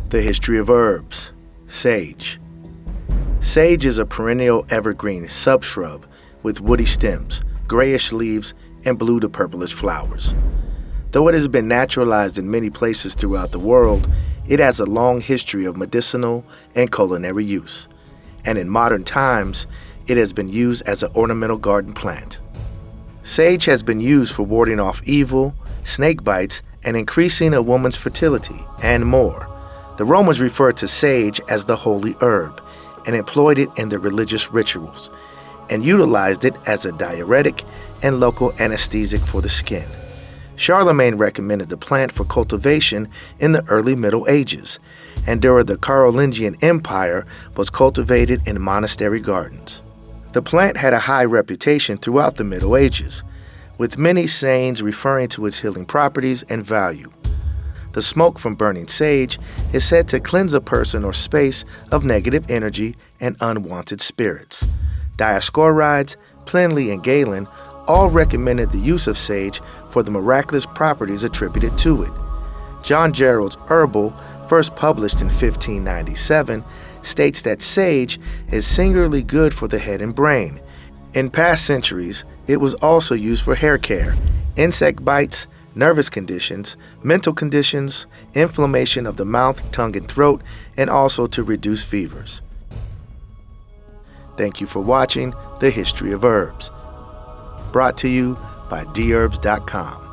The history of herbs. Sage. Sage is a perennial evergreen subshrub with woody stems, grayish leaves, and blue to purplish flowers. Though it has been naturalized in many places throughout the world, it has a long history of medicinal and culinary use. And in modern times, it has been used as an ornamental garden plant. Sage has been used for warding off evil, snake bites, and increasing a woman's fertility, and more. The Romans referred to sage as the holy herb and employed it in their religious rituals, and utilized it as a diuretic and local anesthetic for the skin. Charlemagne recommended the plant for cultivation in the early Middle Ages, and during the Carolingian Empire was cultivated in monastery gardens. The plant had a high reputation throughout the Middle Ages, with many sayings referring to its healing properties and value. The smoke from burning sage is said to cleanse a person or space of negative energy and unwanted spirits. Dioscorides, Pliny, and Galen all recommended the use of sage for the miraculous properties attributed to it. John Gerald's Herbal, first published in 1597, states that sage is singularly good for the head and brain. In past centuries, it was also used for hair care, insect bites, nervous conditions, mental conditions, inflammation of the mouth, tongue, and throat, and also to reduce fevers. Thank you for watching The History of Herbs, brought to you by Dherbs.com.